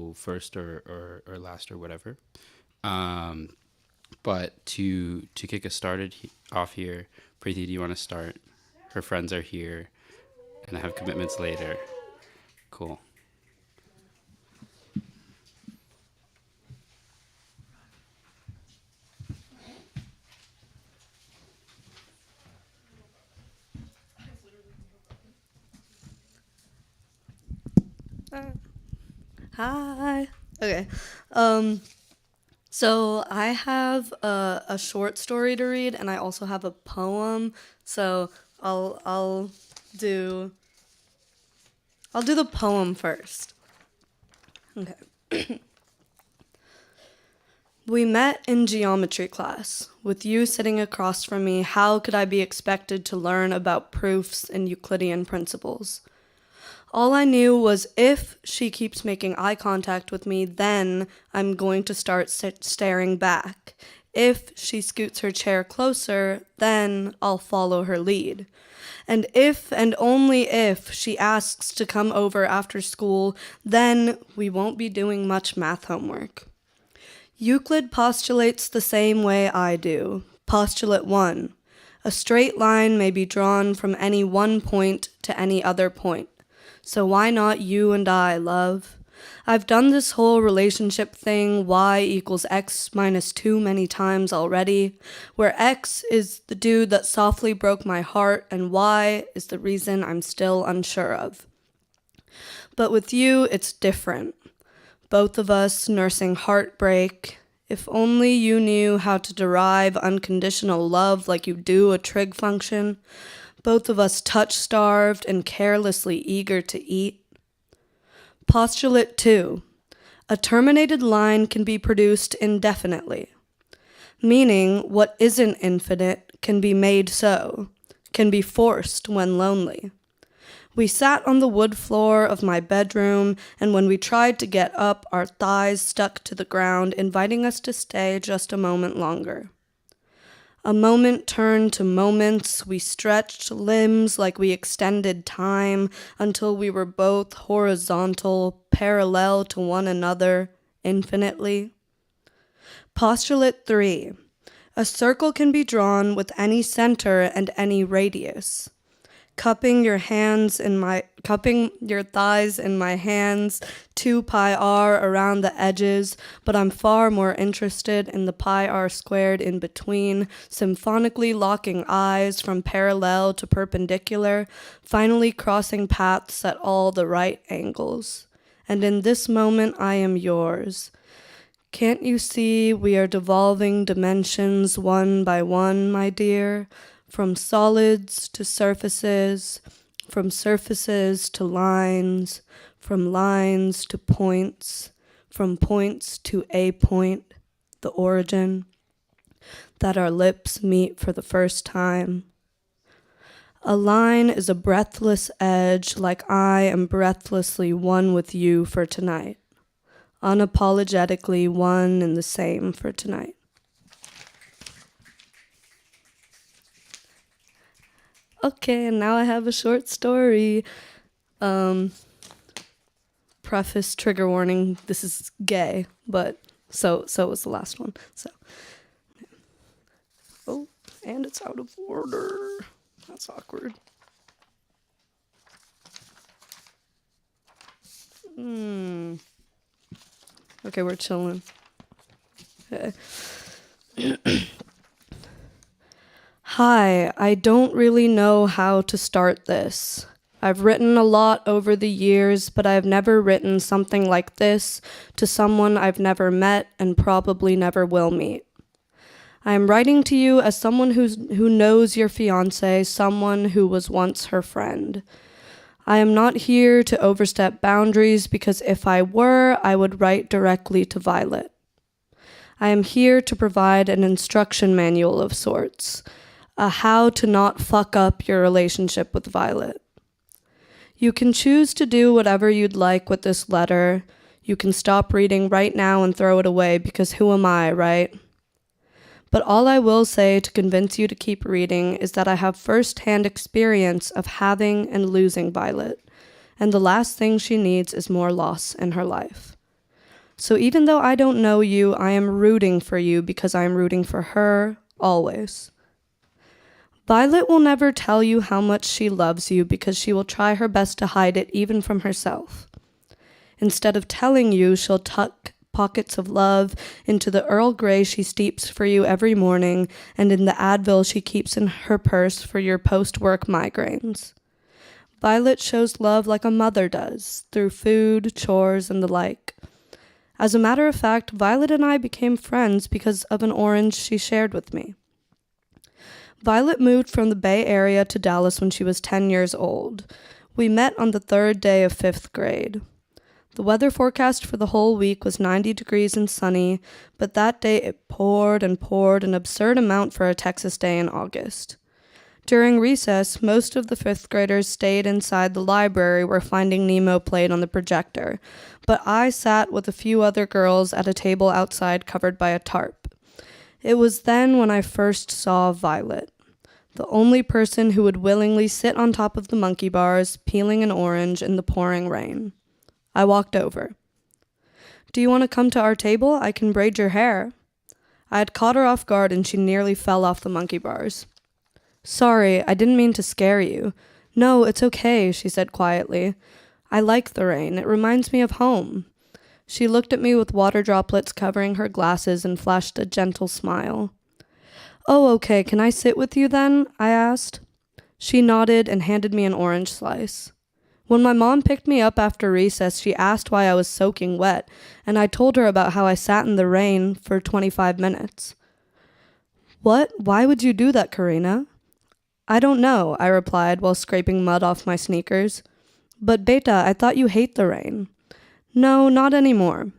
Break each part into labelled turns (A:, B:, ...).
A: go first or last or whatever. But to kick us started off here, Preeti, do you want to start? Her friends are here, and I have commitments later. Cool.
B: Hi. Okay. So I have a short story to read, and I also have a poem. So I'll do the poem first. Okay. We met in geometry class. With you sitting across from me, how could I be expected to learn about proofs and Euclidean principles? All I knew was if she keeps making eye contact with me, then I'm going to start staring back. If she scoots her chair closer, then I'll follow her lead. And if and only if she asks to come over after school, then we won't be doing much math homework. Euclid postulates the same way I do. Postulate 1. A straight line may be drawn from any one point to any other point. So why not you and I, love? I've done this whole relationship thing, y equals x minus 2 many times already, where x is the dude that softly broke my heart and y is the reason I'm still unsure of. But with you, it's different. Both of us nursing heartbreak. If only you knew how to derive unconditional love like you do a trig function. Both of us touch-starved and carelessly eager to eat. Postulate 2. A terminated line can be produced indefinitely, meaning what isn't infinite can be made so, can be forced when lonely. We sat on the wood floor of my bedroom, and when we tried to get up, our thighs stuck to the ground, inviting us to stay just a moment longer. A moment turned to moments, we stretched limbs like we extended time until we were both horizontal, parallel to one another, infinitely. Postulate 3. A circle can be drawn with any center and any radius. Cupping your thighs in my hands, 2 pi r around the edges, but I'm far more interested in the pi r squared in between, symphonically locking eyes from parallel to perpendicular, finally crossing paths at all the right angles. And in this moment I am yours. Can't you see we are devolving dimensions one by one, my dear? From solids to surfaces, from surfaces to lines, from lines to points, from points to a point, the origin, that our lips meet for the first time. A line is a breathless edge, like I am breathlessly one with you for tonight, unapologetically one and the same for tonight. Okay, and now I have a short story. Preface, trigger warning, this is gay, but so was the last one. So, oh, and it's out of order. That's awkward. Okay, we're chilling. Okay. Hi, I don't really know how to start this. I've written a lot over the years, but I've never written something like this to someone I've never met and probably never will meet. I am writing to you as someone who knows your fiancé, someone who was once her friend. I am not here to overstep boundaries because if I were, I would write directly to Violet. I am here to provide an instruction manual of sorts, a how to not fuck up your relationship with Violet. You can choose to do whatever you'd like with this letter. You can stop reading right now and throw it away because who am I, right? But all I will say to convince you to keep reading is that I have first-hand experience of having and losing Violet, and the last thing she needs is more loss in her life. So even though I don't know you, I am rooting for you because I am rooting for her always. Violet will never tell you how much she loves you because she will try her best to hide it even from herself. Instead of telling you, she'll tuck pockets of love into the Earl Grey she steeps for you every morning and in the Advil she keeps in her purse for your post-work migraines. Violet shows love like a mother does, through food, chores, and the like. As a matter of fact, Violet and I became friends because of an orange she shared with me. Violet moved from the Bay Area to Dallas when she was 10 years old. We met on the third day of 5th grade. The weather forecast for the whole week was 90 degrees and sunny, but that day it poured and poured, an absurd amount for a Texas day in August. During recess, most of the 5th graders stayed inside the library where Finding Nemo played on the projector, but I sat with a few other girls at a table outside covered by a tarp. It was then when I first saw Violet, the only person who would willingly sit on top of the monkey bars, peeling an orange in the pouring rain. I walked over. "Do you want to come to our table? I can braid your hair." I had caught her off guard and she nearly fell off the monkey bars. "Sorry, I didn't mean to scare you." "No, it's okay," she said quietly. "I like the rain. It reminds me of home." She looked at me with water droplets covering her glasses and flashed a gentle smile. "Oh, okay, can I sit with you then?" I asked. She nodded and handed me an orange slice. When my mom picked me up after recess, she asked why I was soaking wet, and I told her about how I sat in the rain for 25 minutes. "What? Why would you do that, Karina?" "I don't know," I replied while scraping mud off my sneakers. "But Beta, I thought you hate the rain." "No, not anymore."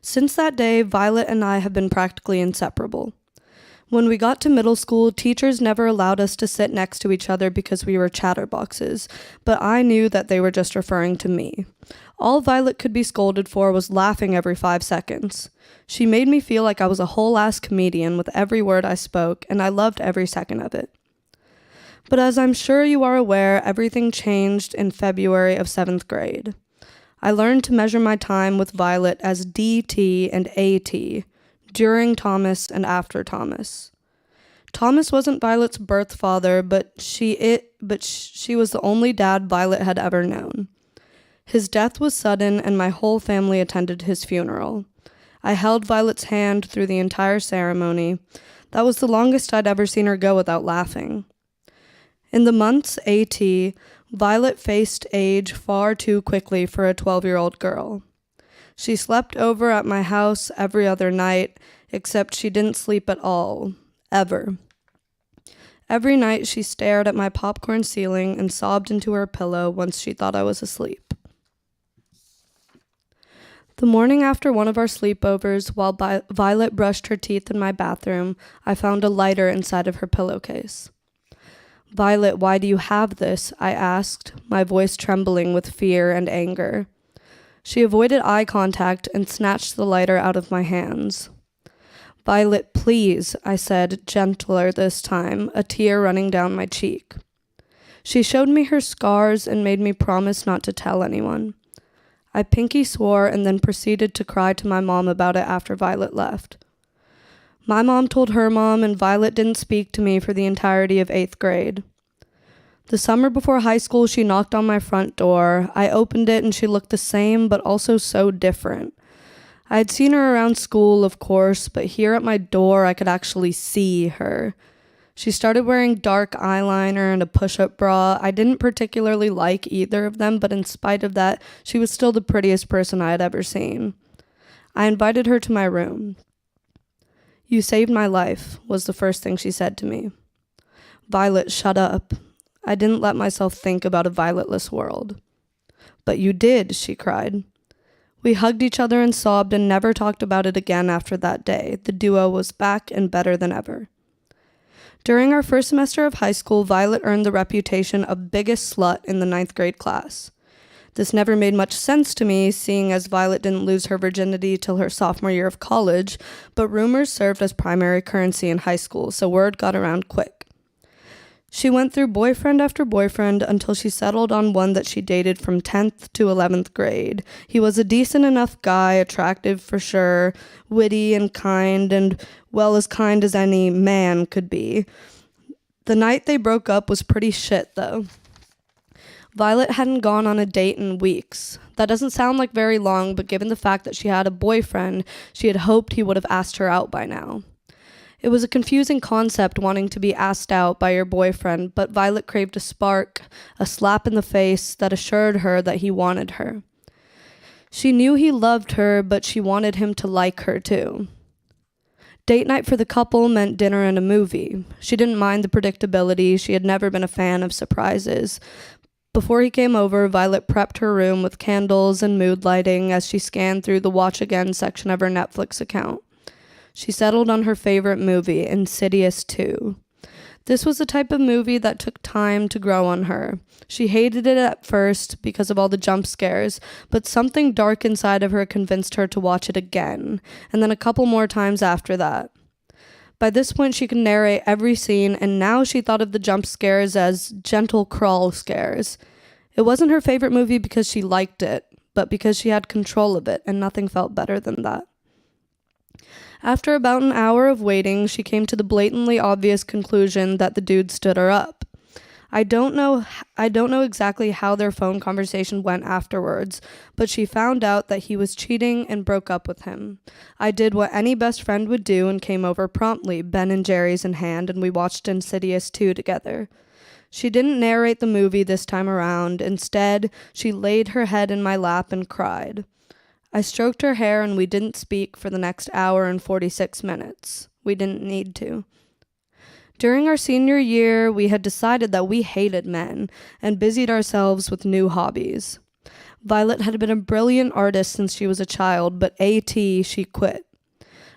B: Since that day, Violet and I have been practically inseparable. When we got to middle school, teachers never allowed us to sit next to each other because we were chatterboxes, but I knew that they were just referring to me. All Violet could be scolded for was laughing every 5 seconds. She made me feel like I was a whole-ass comedian with every word I spoke, and I loved every second of it. But as I'm sure you are aware, everything changed in February of 7th grade. I learned to measure my time with Violet as DT and AT, during Thomas and after Thomas. Thomas wasn't Violet's birth father, but she was the only dad Violet had ever known. His death was sudden, and my whole family attended his funeral. I held Violet's hand through the entire ceremony. That was the longest I'd ever seen her go without laughing. In the months AT, Violet faced age far too quickly for a 12-year-old girl. She slept over at my house every other night, except she didn't sleep at all, ever. Every night she stared at my popcorn ceiling and sobbed into her pillow once she thought I was asleep. The morning after one of our sleepovers, while Violet brushed her teeth in my bathroom, I found a lighter inside of her pillowcase. "Violet, why do you have this?" I asked, my voice trembling with fear and anger. She avoided eye contact and snatched the lighter out of my hands. "Violet, please," I said, gentler this time, a tear running down my cheek. She showed me her scars and made me promise not to tell anyone. I pinky swore and then proceeded to cry to my mom about it after Violet left. My mom told her mom, and Violet didn't speak to me for the entirety of 8th grade. The summer before high school, she knocked on my front door. I opened it and she looked the same, but also so different. I had seen her around school, of course, but here at my door, I could actually see her. She started wearing dark eyeliner and a push-up bra. I didn't particularly like either of them, but in spite of that, she was still the prettiest person I had ever seen. I invited her to my room. "You saved my life," was the first thing she said to me. "Violet, shut up." I didn't let myself think about a violetless world. "But you did," she cried. We hugged each other and sobbed and never talked about it again after that day. The duo was back and better than ever. During our first semester of high school, Violet earned the reputation of biggest slut in the 9th grade class. This never made much sense to me, seeing as Violet didn't lose her virginity till her sophomore year of college, but rumors served as primary currency in high school, so word got around quick. She went through boyfriend after boyfriend until she settled on one that she dated from 10th to 11th grade. He was a decent enough guy, attractive for sure, witty and kind, and well, as kind as any man could be. The night they broke up was pretty shit, though. Violet hadn't gone on a date in weeks. That doesn't sound like very long, but given the fact that she had a boyfriend, she had hoped he would have asked her out by now. It was a confusing concept wanting to be asked out by your boyfriend, but Violet craved a spark, a slap in the face that assured her that he wanted her. She knew he loved her, but she wanted him to like her too. Date night for the couple meant dinner and a movie. She didn't mind the predictability. She had never been a fan of surprises. Before he came over, Violet prepped her room with candles and mood lighting as she scanned through the Watch Again section of her Netflix account. She settled on her favorite movie, Insidious 2. This was the type of movie that took time to grow on her. She hated it at first because of all the jump scares, but something dark inside of her convinced her to watch it again, and then a couple more times after that. By this point, she could narrate every scene, and now she thought of the jump scares as gentle crawl scares. It wasn't her favorite movie because she liked it, but because she had control of it, and nothing felt better than that. After about an hour of waiting, she came to the blatantly obvious conclusion that the dude stood her up. I don't know exactly how their phone conversation went afterwards, but she found out that he was cheating and broke up with him. I did what any best friend would do and came over promptly, Ben and Jerry's in hand, and we watched Insidious 2 together. She didn't narrate the movie this time around. Instead, she laid her head in my lap and cried. I stroked her hair and we didn't speak for the next hour and 46 minutes. We didn't need to. During our senior year, we had decided that we hated men and busied ourselves with new hobbies. Violet had been a brilliant artist since she was a child, but she quit.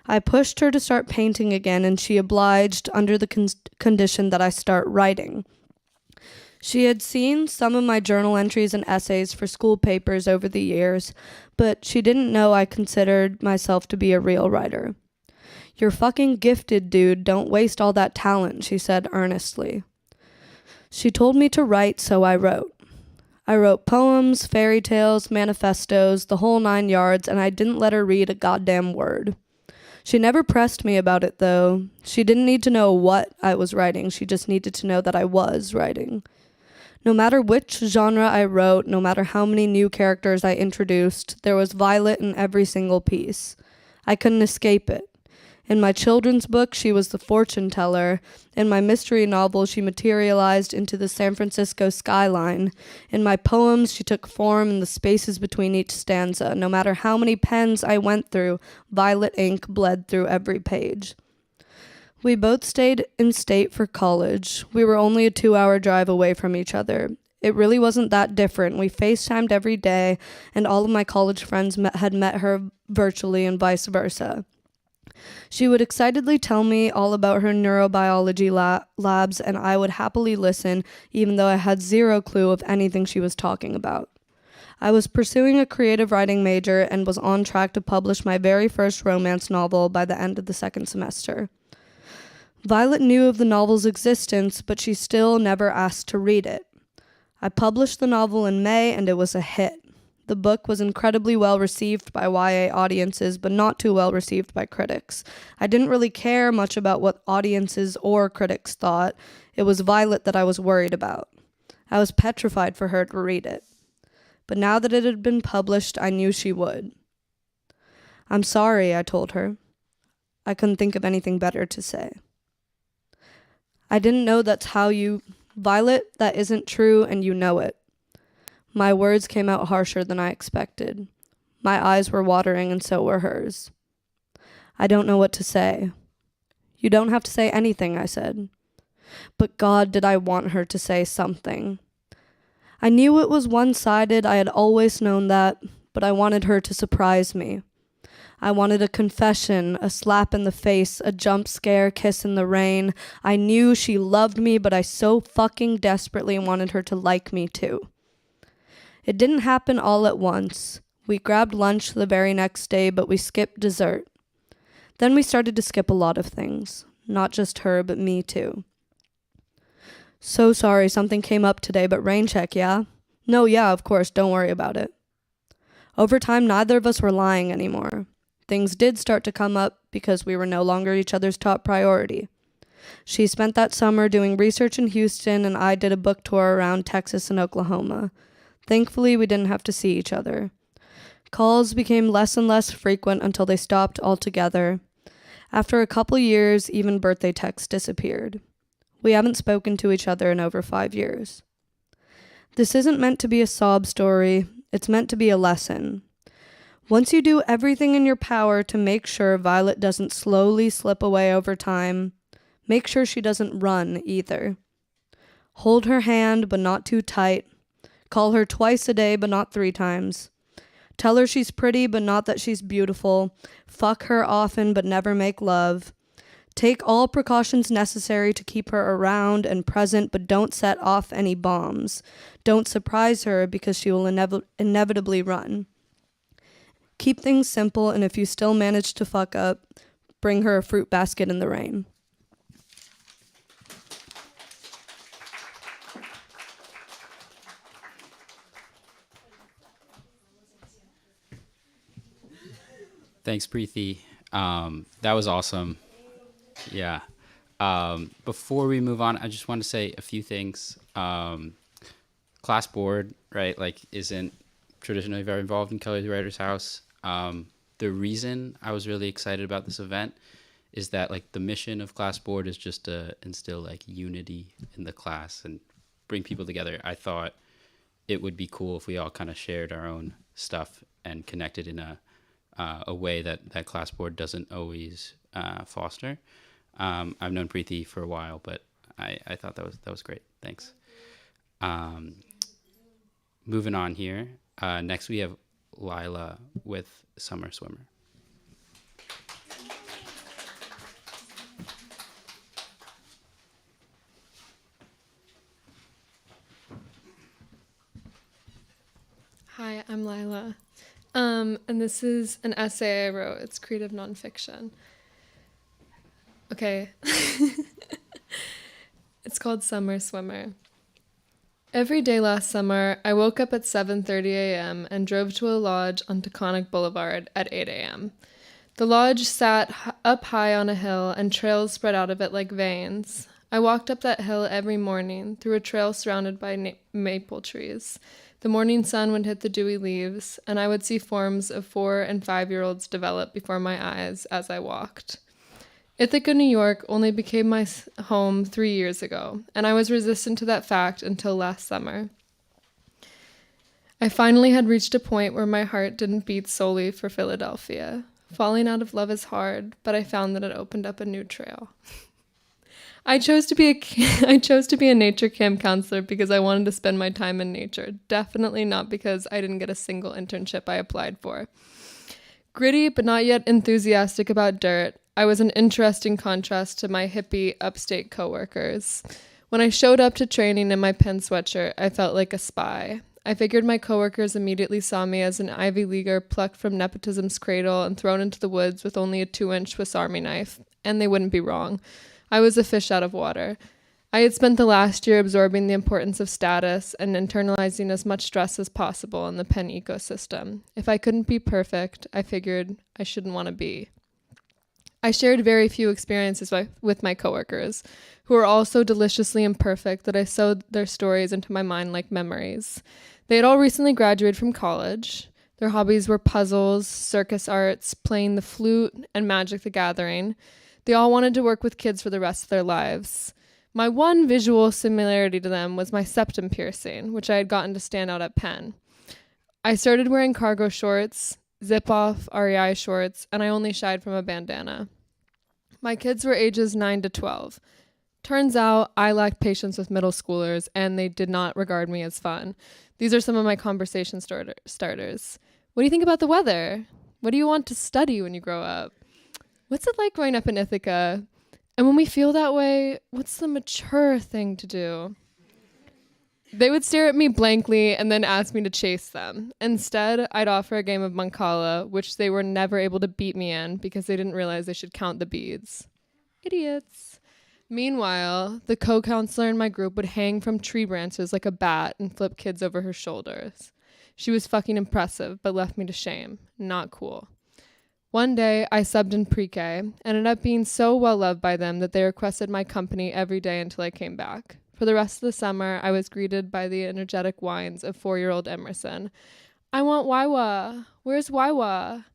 B: I pushed her to start painting again, and she obliged under the condition that I start writing. She had seen some of my journal entries and essays for school papers over the years, but she didn't know I considered myself to be a real writer. "You're fucking gifted, dude. Don't waste all that talent," she said earnestly. She told me to write, so I wrote. I wrote poems, fairy tales, manifestos, the whole 9 yards, and I didn't let her read a goddamn word. She never pressed me about it, though. She didn't need to know what I was writing. She just needed to know that I was writing. No matter which genre I wrote, no matter how many new characters I introduced, there was Violet in every single piece. I couldn't escape it. In my children's book, she was the fortune teller. In my mystery novel, she materialized into the San Francisco skyline. In my poems, she took form in the spaces between each stanza. No matter how many pens I went through, violet ink bled through every page. We both stayed in state for college. We were only a 2-hour drive away from each other. It really wasn't that different. We FaceTimed every day, and all of my college friends had met her virtually and vice versa. She would excitedly tell me all about her neurobiology labs, and I would happily listen, even though I had zero clue of anything she was talking about. I was pursuing a creative writing major and was on track to publish my very first romance novel by the end of the second semester. Violet knew of the novel's existence, but she still never asked to read it. I published the novel in May, and it was a hit. The book was incredibly well received by YA audiences, but not too well received by critics. I didn't really care much about what audiences or critics thought. It was Violet that I was worried about. I was petrified for her to read it. But now that it had been published, I knew she would. "I'm sorry," I told her. I couldn't think of anything better to say. "I didn't know that's how you..." "Violet, that isn't true, and you know it." My words came out harsher than I expected. My eyes were watering, and so were hers. "I don't know what to say." "You don't have to say anything," I said. But God, did I want her to say something. I knew it was one-sided. I had always known that, but I wanted her to surprise me. I wanted a confession, a slap in the face, a jump scare, kiss in the rain. I knew she loved me, but I so fucking desperately wanted her to like me too. It didn't happen all at once. We grabbed lunch the very next day, but we skipped dessert. Then we started to skip a lot of things. Not just her, but me too. So sorry, something came up today, but rain check, yeah? No, yeah, of course, don't worry about it. Over time, neither of us were lying anymore. Things did start to come up because we were no longer each other's top priority. She spent that summer doing research in Houston, and I did a book tour around Texas and Oklahoma. Thankfully, we didn't have to see each other. Calls became less and less frequent until they stopped altogether. After a couple years, even birthday texts disappeared. We haven't spoken to each other in over 5 years. This isn't meant to be a sob story. It's meant to be a lesson. Once you do everything in your power to make sure Violet doesn't slowly slip away over time, make sure she doesn't run either. Hold her hand, but not too tight. Call her twice a day, but not 3 times. Tell her she's pretty, but not that she's beautiful. Fuck her often, but never make love. Take all precautions necessary to keep her around and present, but don't set off any bombs. Don't surprise her because she will inevitably run. Keep things simple, and if you still manage to fuck up, bring her a fruit basket in the rain.
A: Thanks, Preeti. That was awesome. Yeah. Before we move on, I just want to say a few things. Class board, right, like isn't traditionally very involved in Kelly's Writer's House. The reason I was really excited about this event is that like the mission of class board is just to instill like unity in the class and bring people together. I thought it would be cool if we all kind of shared our own stuff and connected in a way that class board doesn't always foster. I've known Preeti for a while, but I thought that was great. Thanks. Moving on here. Next we have Lila with Summer Swimmer.
C: Hi, I'm Lila. And this is an essay I wrote. It's creative nonfiction. Okay. It's called Summer Swimmer. Every day last summer, I woke up at 7:30 a.m. and drove to a lodge on Taconic Boulevard at 8 a.m. The lodge sat up high on a hill and trails spread out of it like veins. I walked up that hill every morning through a trail surrounded by maple trees. The morning sun would hit the dewy leaves, and I would see forms of 4- and 5-year-olds develop before my eyes as I walked. Ithaca, New York only became my home 3 years ago, and I was resistant to that fact until last summer. I finally had reached a point where my heart didn't beat solely for Philadelphia. Falling out of love is hard, but I found that it opened up a new trail. I chose to be a nature camp counselor because I wanted to spend my time in nature, definitely not because I didn't get a single internship I applied for. Gritty but not yet enthusiastic about dirt, I was an interesting contrast to my hippie upstate coworkers. When I showed up to training in my Penn sweatshirt, I felt like a spy. I figured my coworkers immediately saw me as an Ivy Leaguer plucked from nepotism's cradle and thrown into the woods with only a 2-inch Swiss Army knife, and they wouldn't be wrong. I was a fish out of water. I had spent the last year absorbing the importance of status and internalizing as much stress as possible in the Penn ecosystem. If I couldn't be perfect, I figured I shouldn't want to be. I shared very few experiences with my coworkers, who were all so deliciously imperfect that I sewed their stories into my mind like memories. They had all recently graduated from college. Their hobbies were puzzles, circus arts, playing the flute, and Magic the Gathering. They all wanted to work with kids for the rest of their lives. My one visual similarity to them was my septum piercing, which I had gotten to stand out at Penn. I started wearing cargo shorts, zip-off REI shorts, and I only shied from a bandana. My kids were ages 9 to 12. Turns out I lacked patience with middle schoolers, and they did not regard me as fun. These are some of my conversation starters. What do you think about the weather? What do you want to study when you grow up? What's it like growing up in Ithaca? And when we feel that way, what's the mature thing to do? They would stare at me blankly and then ask me to chase them. Instead, I'd offer a game of Mancala, which they were never able to beat me in because they didn't realize they should count the beads. Idiots. Meanwhile, the co-counselor in my group would hang from tree branches like a bat and flip kids over her shoulders. She was fucking impressive, but left me to shame. Not cool. One day, I subbed in pre-K, and ended up being so well loved by them that they requested my company every day until I came back. For the rest of the summer, I was greeted by the energetic whines of 4-year-old Emerson. I want Waiwa. Where's Waiwa?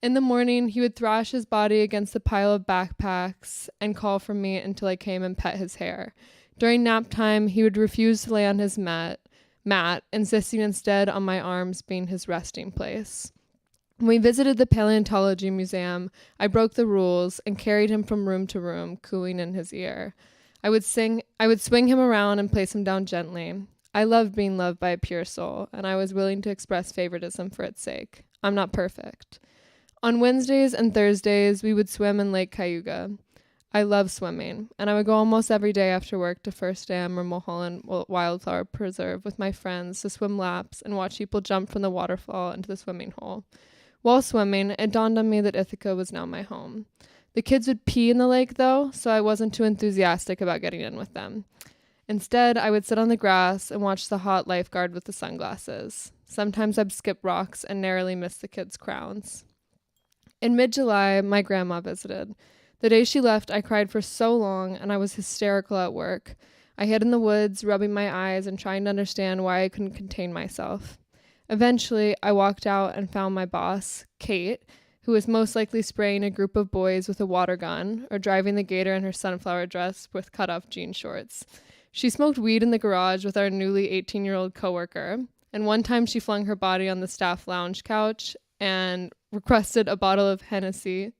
C: In the morning, he would thrash his body against the pile of backpacks and call for me until I came and pet his hair. During nap time, he would refuse to lay on his mat, insisting instead on my arms being his resting place. When we visited the Paleontology Museum, I broke the rules and carried him from room to room, cooing in his ear. I would swing him around and place him down gently. I loved being loved by a pure soul, and I was willing to express favoritism for its sake. I'm not perfect. On Wednesdays and Thursdays, we would swim in Lake Cayuga. I love swimming, and I would go almost every day after work to First Dam or Mulholland Wildflower Preserve with my friends to swim laps and watch people jump from the waterfall into the swimming hole. While swimming, it dawned on me that Ithaca was now my home. The kids would pee in the lake, though, so I wasn't too enthusiastic about getting in with them. Instead, I would sit on the grass and watch the hot lifeguard with the sunglasses. Sometimes I'd skip rocks and narrowly miss the kids' crowns. In mid-July, my grandma visited. The day she left, I cried for so long, and I was hysterical at work. I hid in the woods, rubbing my eyes and trying to understand why I couldn't contain myself. Eventually, I walked out and found my boss, Kate, who was most likely spraying a group of boys with a water gun or driving the gator in her sunflower dress with cut-off jean shorts. She smoked weed in the garage with our newly 18-year-old coworker, and one time she flung her body on the staff lounge couch and requested a bottle of Henny,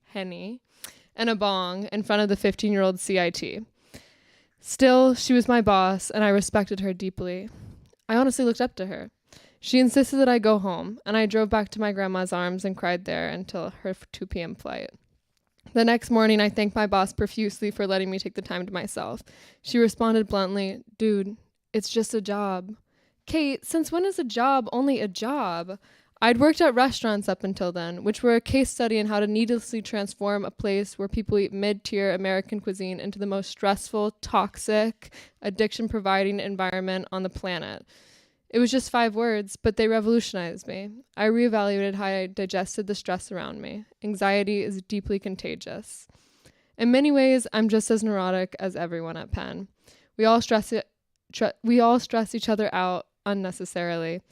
C: and a bong in front of the 15-year-old CIT. Still, she was my boss, and I respected her deeply. I honestly looked up to her. She insisted that I go home, and I drove back to my grandma's arms and cried there until her 2 p.m. flight. The next morning, I thanked my boss profusely for letting me take the time to myself. She responded bluntly, "Dude, it's just a job." Kate, since when is a job only a job? I'd worked at restaurants up until then, which were a case study in how to needlessly transform a place where people eat mid-tier American cuisine into the most stressful, toxic, addiction-providing environment on the planet. It was just 5 words, but they revolutionized me. I reevaluated how I digested the stress around me. Anxiety is deeply contagious. In many ways, I'm just as neurotic as everyone at Penn. We all stress each other out unnecessarily.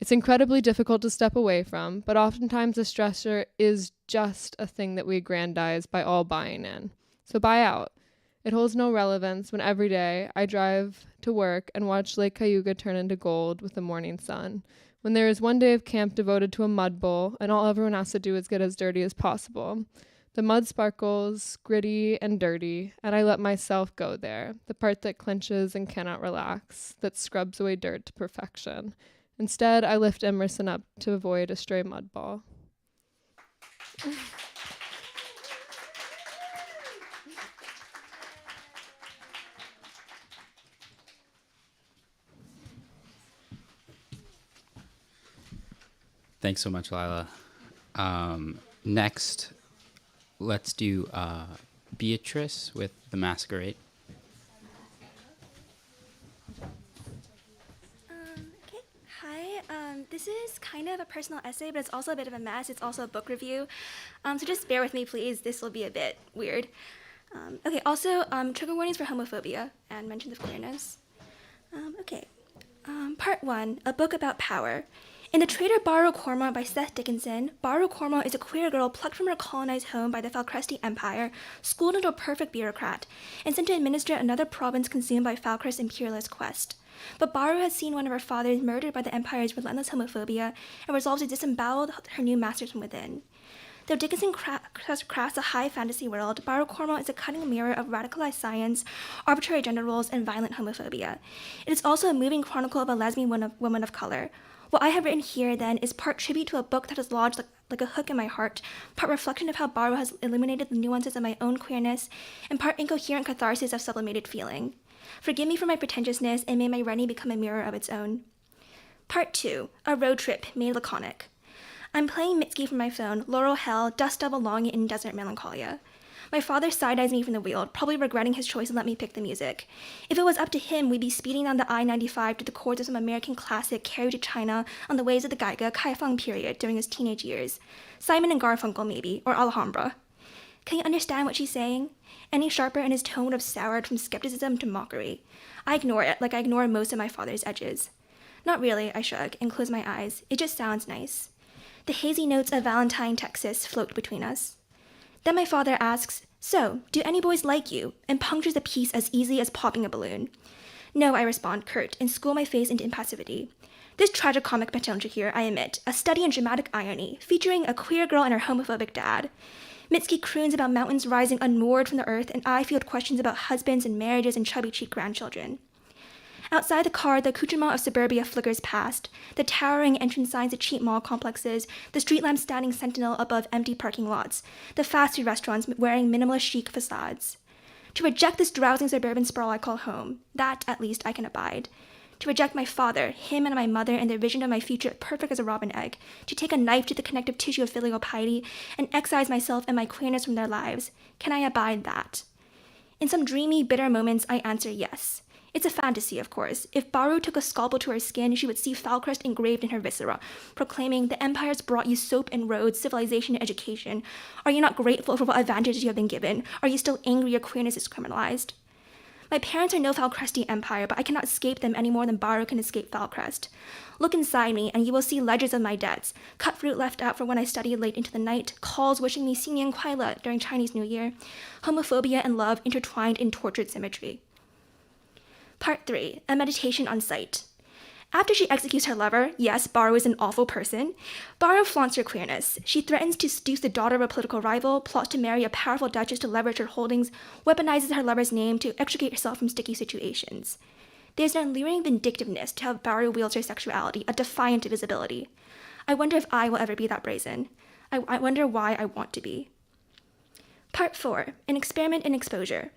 C: It's incredibly difficult to step away from, but oftentimes the stressor is just a thing that we aggrandize by all buying in. So buy out. It holds no relevance when every day I drive to work and watch Lake Cayuga turn into gold with the morning sun. When there is one day of camp devoted to a mud bowl and all everyone has to do is get as dirty as possible. The mud sparkles, gritty and dirty, and I let myself go there, the part that clenches and cannot relax, that scrubs away dirt to perfection. Instead, I lift Emerson up to avoid a stray mud ball.
A: Thanks so much, Lila. Next, let's do Beatrice with The Masquerade.
D: Okay. Hi. This is kind of a personal essay, but it's also a bit of a mess. It's also a book review. So just bear with me, please. This will be a bit weird. Okay. Also, trigger warnings for homophobia and mentions of queerness. Okay. Part 1, a book about power. In The Traitor Baru Cormo by Seth Dickinson, Baru Cormo is a queer girl plucked from her colonized home by the Falcresti Empire, schooled into a perfect bureaucrat, and sent to administer another province consumed by Falcrest's imperialist quest. But Baru has seen one of her fathers murdered by the Empire's relentless homophobia and resolves to disembowel her new masters from within. Though Dickinson crafts a high fantasy world, Baru Cormo is a cutting mirror of radicalized science, arbitrary gender roles, and violent homophobia. It is also a moving chronicle of a lesbian woman of color. What I have written here, then, is part tribute to a book that has lodged like a hook in my heart, part reflection of how Baru has illuminated the nuances of my own queerness, and part incoherent catharsis of sublimated feeling. Forgive me for my pretentiousness, and may my writing become a mirror of its own. Part 2, a road trip made laconic. I'm playing Mitski from my phone, Laurel Hell, Dust Devil Longing, and Desert Melancholia. My father side-eyes me from the wheel, probably regretting his choice to let me pick the music. If it was up to him, we'd be speeding down the I-95 to the chords of some American classic carried to China on the waves of the Geiger Kaifeng period during his teenage years. Simon and Garfunkel, maybe, or Alhambra. Can you understand what she's saying? Any sharper and his tone would have soured from skepticism to mockery. I ignore it, like I ignore most of my father's edges. Not really, I shrug and close my eyes. It just sounds nice. The hazy notes of Valentine, Texas float between us. Then my father asks, "So, do any boys like you?" and punctures the piece as easily as popping a balloon. "No," I respond, curt, and school my face into impassivity. This tragicomic potential here, I admit, a study in dramatic irony, featuring a queer girl and her homophobic dad. Mitski croons about mountains rising unmoored from the earth, and I field questions about husbands and marriages and chubby-cheeked grandchildren. Outside the car, the accoutrement of suburbia flickers past, the towering entrance signs of cheap mall complexes, the street lamps standing sentinel above empty parking lots, the fast food restaurants wearing minimalist chic facades. To reject this drowsing suburban sprawl I call home, that, at least, I can abide. To reject my father, him and my mother, and their vision of my future perfect as a robin egg, to take a knife to the connective tissue of filial piety, and excise myself and my queerness from their lives, can I abide that? In some dreamy, bitter moments, I answer yes. It's a fantasy, of course. If Baru took a scalpel to her skin, she would see Falcrest engraved in her viscera, proclaiming, "The empire's brought you soap and roads, civilization and education. Are you not grateful for what advantages you have been given? Are you still angry your queerness is criminalized?" My parents are no Falcresti empire, but I cannot escape them any more than Baru can escape Falcrest. Look inside me, and you will see ledgers of my debts, cut fruit left out for when I studied late into the night, calls wishing me Xinyan Kuaile during Chinese New Year, homophobia and love intertwined in tortured symmetry. Part 3, a meditation on sight. After she executes her lover, yes, Baru is an awful person, Baru flaunts her queerness. She threatens to seduce the daughter of a political rival, plots to marry a powerful duchess to leverage her holdings, weaponizes her lover's name to extricate herself from sticky situations. There's an alluring vindictiveness to how Baru wields her sexuality, a defiant visibility. I wonder if I will ever be that brazen. I wonder why I want to be. Part 4, an experiment in exposure.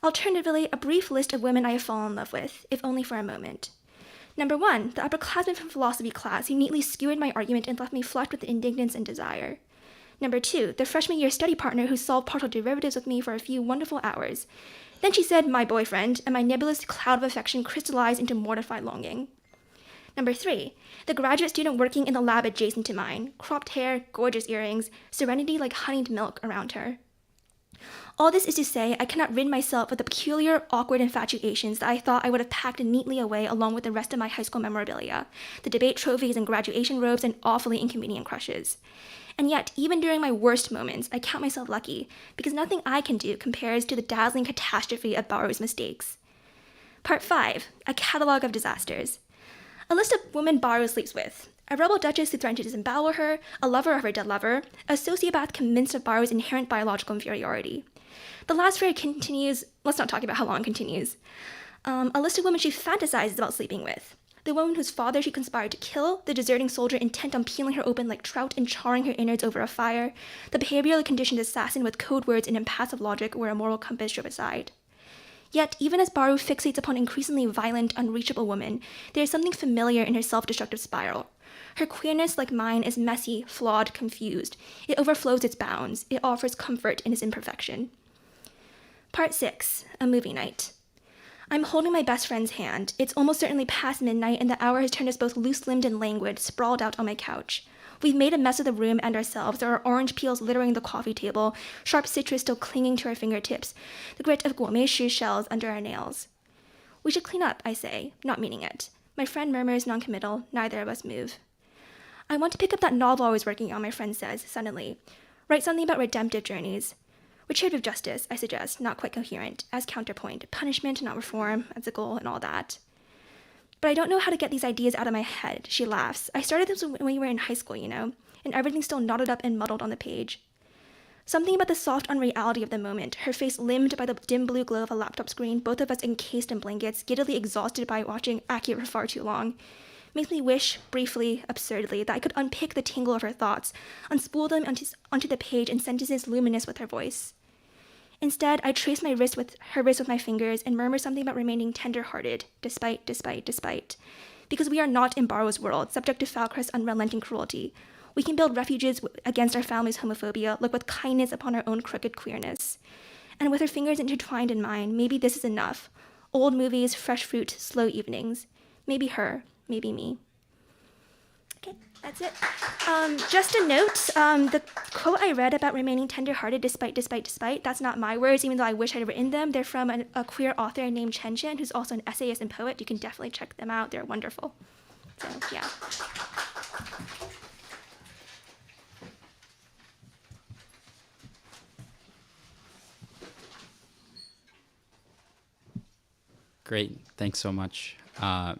D: Alternatively, a brief list of women I have fallen in love with, if only for a moment. Number 1, the upperclassman from philosophy class who neatly skewered my argument and left me flushed with indignance and desire. Number 2, the freshman year study partner who solved partial derivatives with me for a few wonderful hours. Then she said, "My boyfriend," and my nebulous cloud of affection crystallized into mortified longing. Number 3, the graduate student working in the lab adjacent to mine, cropped hair, gorgeous earrings, serenity like honeyed milk around her. All this is to say, I cannot rid myself of the peculiar, awkward infatuations that I thought I would have packed neatly away along with the rest of my high school memorabilia, the debate trophies and graduation robes and awfully inconvenient crushes. And yet, even during my worst moments, I count myself lucky, because nothing I can do compares to the dazzling catastrophe of Baru's mistakes. Part 5, a catalog of disasters. A list of women Baru sleeps with. A rebel duchess who threatened to disembowel her, a lover of her dead lover, a sociopath convinced of Baru's inherent biological inferiority. The last phrase continues, let's not talk about how long it continues. A list of women she fantasizes about sleeping with. The woman whose father she conspired to kill, the deserting soldier intent on peeling her open like trout and charring her innards over a fire, the behaviorally conditioned assassin with code words and impassive logic where a moral compass drove aside. Yet, even as Baru fixates upon increasingly violent, unreachable women, there is something familiar in her self-destructive spiral. Her queerness, like mine, is messy, flawed, confused. It overflows its bounds. It offers comfort in its imperfection. Part 6, a movie night. I'm holding my best friend's hand. It's almost certainly past midnight, and the hour has turned us both loose-limbed and languid, sprawled out on my couch. We've made a mess of the room and ourselves. There are orange peels littering the coffee table, sharp citrus still clinging to our fingertips, the grit of gourmet shoe shells under our nails. We should clean up, I say, not meaning it. My friend murmurs noncommittal. Neither of us move. I want to pick up that novel I was working on, my friend says, suddenly. Write something about redemptive journeys. Retributive justice, I suggest, not quite coherent, as counterpoint, punishment, not reform, as a goal, and all that. But I don't know how to get these ideas out of my head, she laughs. I started this when we were in high school, and everything's still knotted up and muddled on the page. Something about the soft unreality of the moment, her face limned by the dim blue glow of a laptop screen, both of us encased in blankets, giddily exhausted by watching Akira for far too long, makes me wish, briefly, absurdly, that I could unpick the tangle of her thoughts, unspool them onto the page in sentences luminous with her voice. Instead, I trace her wrist with my fingers and murmur something about remaining tender-hearted, despite. Because we are not in Baru's world, subject to Falcrest's unrelenting cruelty. We can build refuges against our family's homophobia, look with kindness upon our own crooked queerness. And with our fingers intertwined in mine, maybe this is enough. Old movies, fresh fruit, slow evenings. Maybe her, maybe me. Okay, that's it. Just a note, the quote I read about remaining tender-hearted despite, that's not my words, even though I wish I'd written them. They're from a queer author named Chen Chen, who's also an essayist and poet. You can definitely check them out. They're wonderful. So, yeah.
A: Great. Thanks so much.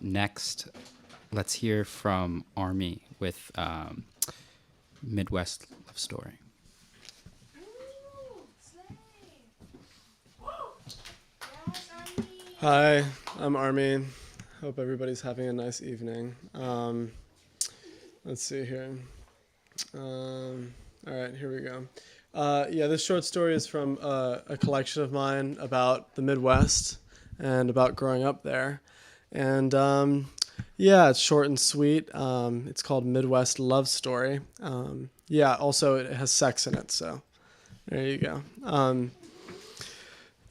A: Next, let's hear from Army with Midwest Love Story.
E: Hi, I'm Army. Hope everybody's having a nice evening. Let's see here. All right, here we go. Yeah, this short story is from a collection of mine about the Midwest and about growing up there. And yeah, it's short and sweet. It's called Midwest Love Story. Yeah, also it has sex in it, so there you go.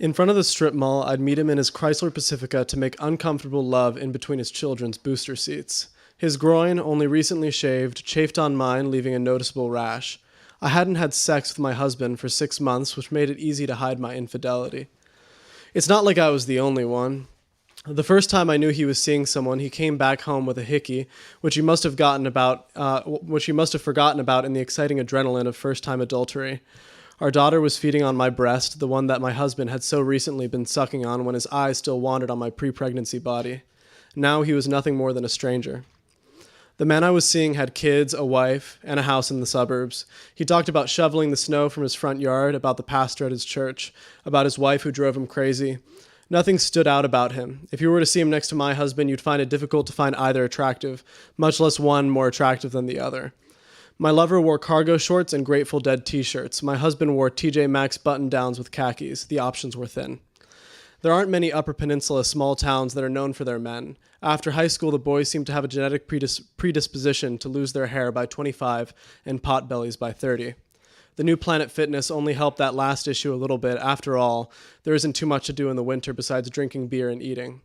E: In front of the strip mall, I'd meet him in his Chrysler Pacifica to make uncomfortable love in between his children's booster seats. His groin, only recently shaved, chafed on mine, leaving a noticeable rash. I hadn't had sex with my husband for 6 months, which made it easy to hide my infidelity. It's not like I was the only one. The first time I knew he was seeing someone, he came back home with a hickey, which he must have forgotten about in the exciting adrenaline of first-time adultery. Our daughter was feeding on my breast, the one that my husband had so recently been sucking on when his eyes still wandered on my pre-pregnancy body. Now he was nothing more than a stranger. The man I was seeing had kids, a wife, and a house in the suburbs. He talked about shoveling the snow from his front yard, about the pastor at his church, about his wife who drove him crazy. Nothing stood out about him. If you were to see him next to my husband, you'd find it difficult to find either attractive, much less one more attractive than the other. My lover wore cargo shorts and Grateful Dead t-shirts. My husband wore TJ Maxx button-downs with khakis. The options were thin. There aren't many Upper Peninsula small towns that are known for their men. After high school, the boys seem to have a genetic predisposition to lose their hair by 25 and potbellies by 30. The new Planet Fitness only helped that last issue a little bit. After all, there isn't too much to do in the winter besides drinking beer and eating.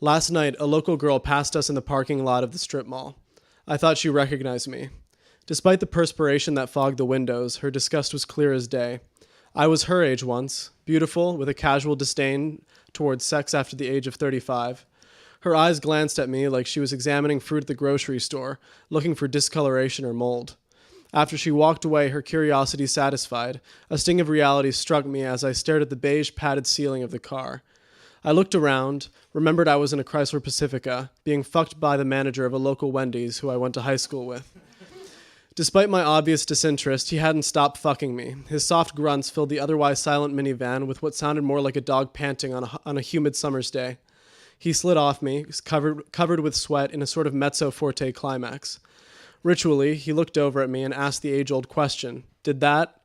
E: Last night, a local girl passed us in the parking lot of the strip mall. I thought she recognized me. Despite the perspiration that fogged the windows, her disgust was clear as day. I was her age once, beautiful, with a casual disdain towards sex after the age of 35. Her eyes glanced at me like she was examining fruit at the grocery store, looking for discoloration or mold. After she walked away, her curiosity satisfied, a sting of reality struck me as I stared at the beige padded ceiling of the car. I looked around, remembered I was in a Chrysler Pacifica, being fucked by the manager of a local Wendy's who I went to high school with. Despite my obvious disinterest, he hadn't stopped fucking me. His soft grunts filled the otherwise silent minivan with what sounded more like a dog panting on a humid summer's day. He slid off me, covered with sweat in a sort of mezzo forte climax. Ritually, he looked over at me and asked the age-old question, "Did that?"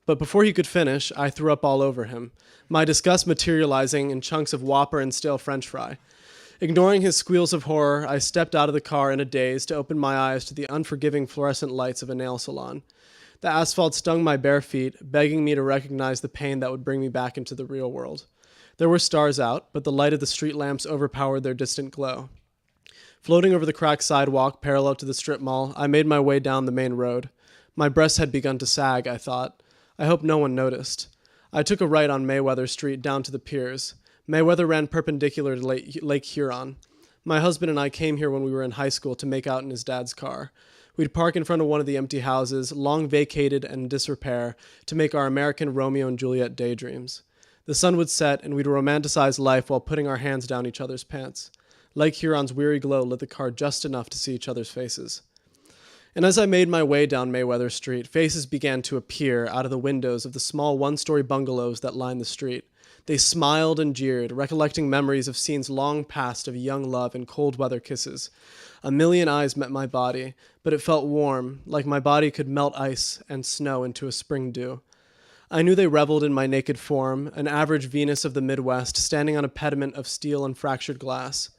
E: But before he could finish, I threw up all over him, my disgust materializing in chunks of Whopper and stale French fry. Ignoring his squeals of horror, I stepped out of the car in a daze to open my eyes to the unforgiving fluorescent lights of a nail salon. The asphalt stung my bare feet, begging me to recognize the pain that would bring me back into the real world. There were stars out, but the light of the street lamps overpowered their distant glow. Floating over the cracked sidewalk parallel to the strip mall, I made my way down the main road. My breasts had begun to sag, I thought. I hope no one noticed. I took a right on Mayweather Street down to the piers. Mayweather ran perpendicular to Lake Huron. My husband and I came here when we were in high school to make out in his dad's car. We'd park in front of one of the empty houses, long vacated and in disrepair, to make our American Romeo and Juliet daydreams. The sun would set, and we'd romanticize life while putting our hands down each other's pants. Lake Huron's weary glow lit the car just enough to see each other's faces. And as I made my way down Mayweather Street, faces began to appear out of the windows of the small one-story bungalows that lined the street. They smiled and jeered, recollecting memories of scenes long past of young love and cold weather kisses. A million eyes met my body, but it felt warm, like my body could melt ice and snow into a spring dew. I knew they reveled in my naked form, an average Venus of the Midwest standing on a pediment of steel and fractured glass.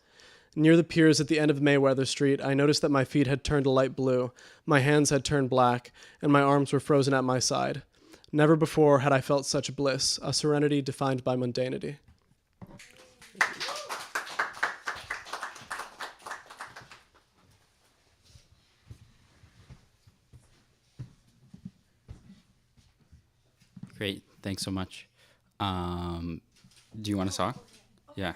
E: Near the piers at the end of Mayweather Street, I noticed that my feet had turned a light blue, my hands had turned black, and my arms were frozen at my side. Never before had I felt such bliss, a serenity defined by mundanity.
A: Great. Thanks so much. Do you want a song? Yeah.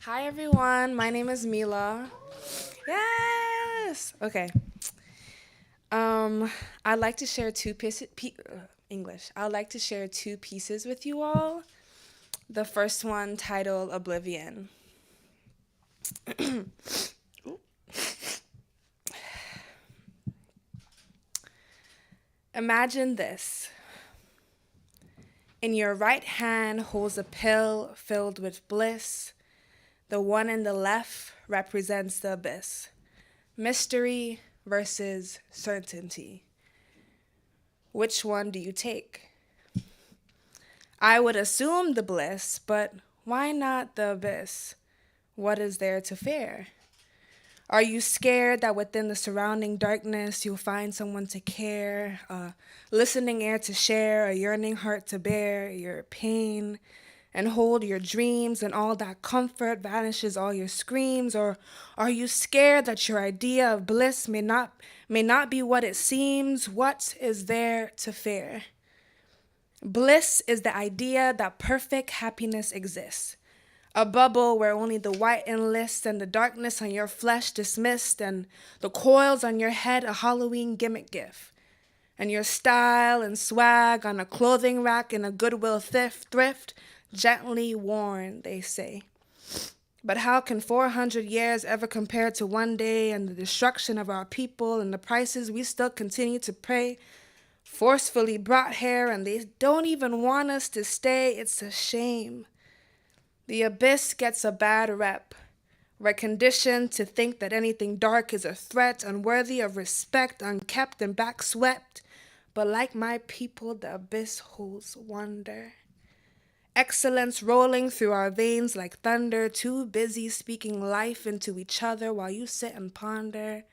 F: Hi everyone, my name is Mila. Yes. Okay. I'd like to share English. I'd like to share two pieces with you all. The first one titled Oblivion. Imagine this. In your right hand holds a pill filled with bliss. The one in the left represents the abyss. Mystery versus certainty. Which one do you take? I would assume the bliss, but why not the abyss? What is there to fear? Are you scared that within the surrounding darkness you'll find someone to care, a listening ear to share, a yearning heart to bear your pain and hold your dreams, and all that comfort vanishes all your screams? Or are you scared that your idea of bliss may not be what it seems? What is there to fear? Bliss is the idea that perfect happiness exists. A bubble where only the white enlists and the darkness on your flesh dismissed, and the coils on your head a Halloween gimmick gift, and your style and swag on a clothing rack in a Goodwill thrift, gently worn, they say. But how can 400 years ever compare to one day and the destruction of our people and the prices we still continue to pay? Forcefully brought here, and they don't even want us to stay. It's a shame. The abyss gets a bad rep. We're conditioned to think that anything dark is a threat, unworthy of respect, unkept and backswept. But like my people, the abyss holds wonder. Excellence rolling through our veins like thunder, too busy speaking life into each other while you sit and ponder,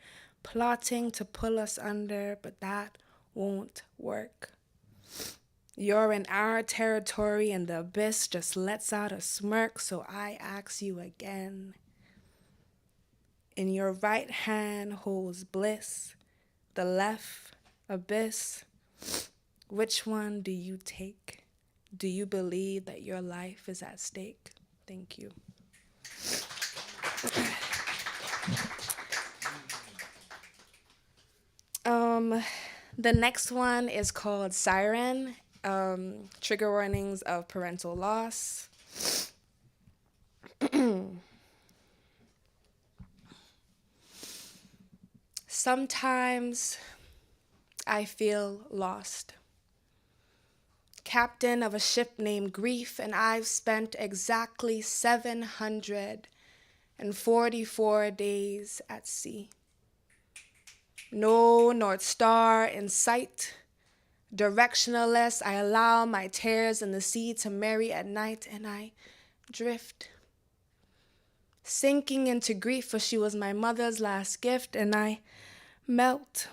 F: plotting to pull us under, but that won't work. You're in our territory and the abyss just lets out a smirk, so I ask you again. In your right hand holds bliss, the left abyss. Which one do you take? Do you believe that your life is at stake? Thank you. The next one is called Siren. Trigger warnings of parental loss. Sometimes I feel lost. Captain of a ship named Grief, and I've spent exactly 744 days at sea. No North Star in sight. Directionless, I allow my tears in the sea to marry at night, and I drift. Sinking into grief, for she was my mother's last gift, and I melt.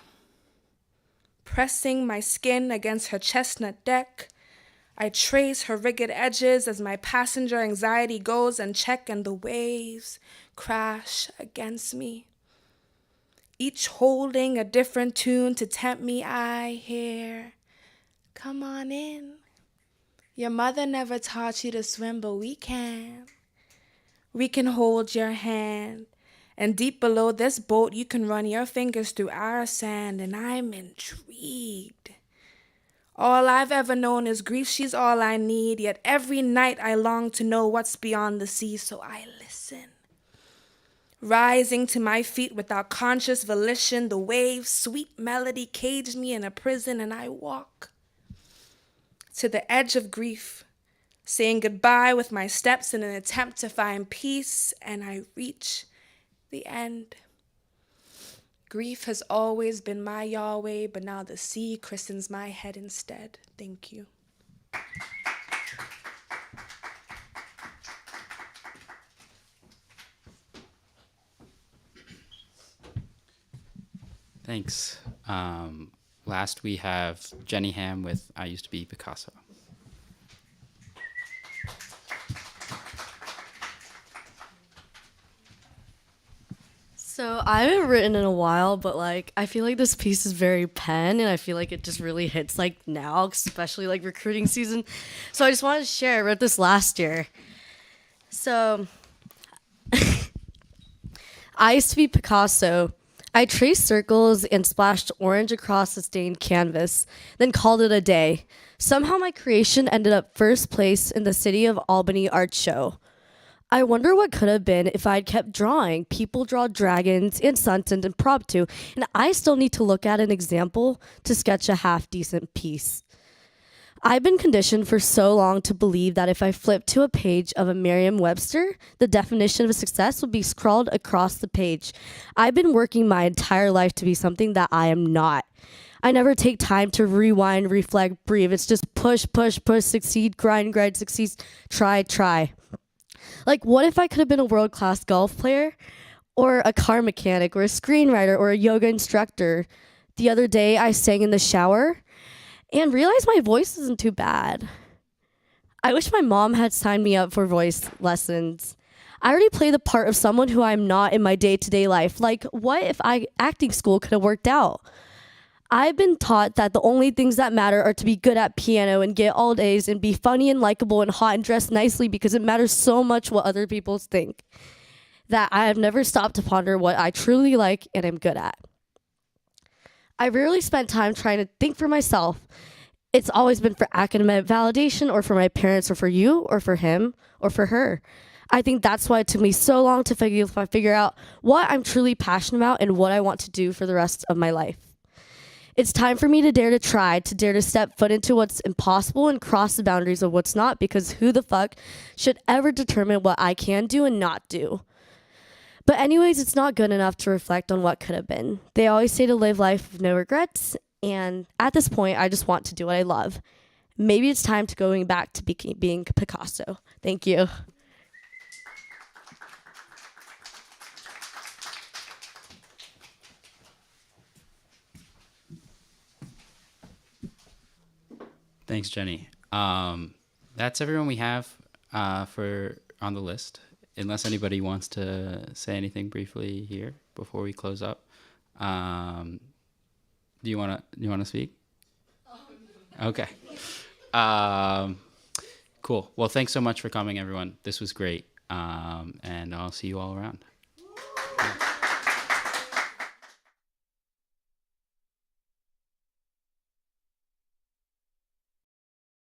F: Pressing my skin against her chestnut deck, I trace her rigged edges as my passenger anxiety goes unchecked, and the waves crash against me. Each holding a different tune to tempt me, I hear, come on in. Your mother never taught you to swim, but we can. We can hold your hand. And deep below this boat, you can run your fingers through our sand, and I'm intrigued. All I've ever known is grief, she's all I need, yet every night I long to know what's beyond the sea, so I listen. Rising to my feet without conscious volition, the waves' sweet melody caged me in a prison, and I walk to the edge of grief, saying goodbye with my steps in an attempt to find peace, and I reach the end. Grief has always been my Yahweh, but now the sea christens my head instead. Thank you.
A: Thanks. Last, we have Jenny Ham with I Used to Be Picasso.
B: So I haven't written in a while, but like I feel like this piece is very pen, and I feel like it just really hits like now, especially like recruiting season. So I just wanted to share. I wrote this last year. So I used to be Picasso. I traced circles and splashed orange across the stained canvas, then called it a day. Somehow my creation ended up first place in the City of Albany art show. I wonder what could have been if I'd kept drawing. People draw dragons and sunsets and impromptu, and I still need to look at an example to sketch a half-decent piece. I've been conditioned for so long to believe that if I flipped to a page of a Merriam-Webster, the definition of success would be scrawled across the page. I've been working my entire life to be something that I am not. I never take time to rewind, reflect, breathe. It's just push, push, push, succeed, grind, grind, succeed, try, try. Like, what if I could have been a world-class golf player or a car mechanic or a screenwriter or a yoga instructor? The other day, I sang in the shower and realized my voice isn't too bad. I wish my mom had signed me up for voice lessons. I already play the part of someone who I'm not in my day-to-day life. Like, what if acting school could have worked out? I've been taught that the only things that matter are to be good at piano and get all A's and be funny and likable and hot and dressed nicely because it matters so much what other people think that I have never stopped to ponder what I truly like and am good at. I rarely spent time trying to think for myself. It's always been for academic validation or for my parents or for you or for him or for her. I think that's why it took me so long to figure out what I'm truly passionate about and what I want to do for the rest of my life. It's time for me to dare to try, to dare to step foot into what's impossible and cross the boundaries of what's not, because who the fuck should ever determine what I can do and not do? But anyways, it's not good enough to reflect on what could have been. They always say to live life with no regrets, and at this point, I just want to do what I love. Maybe it's time to going back to being Picasso. Thank you.
A: Thanks, Jenny. That's everyone we have for on the list. Unless anybody wants to say anything briefly here before we close up. Do you wanna speak? Okay. Cool. Well, thanks so much for coming, everyone. This was great. And I'll see you all around.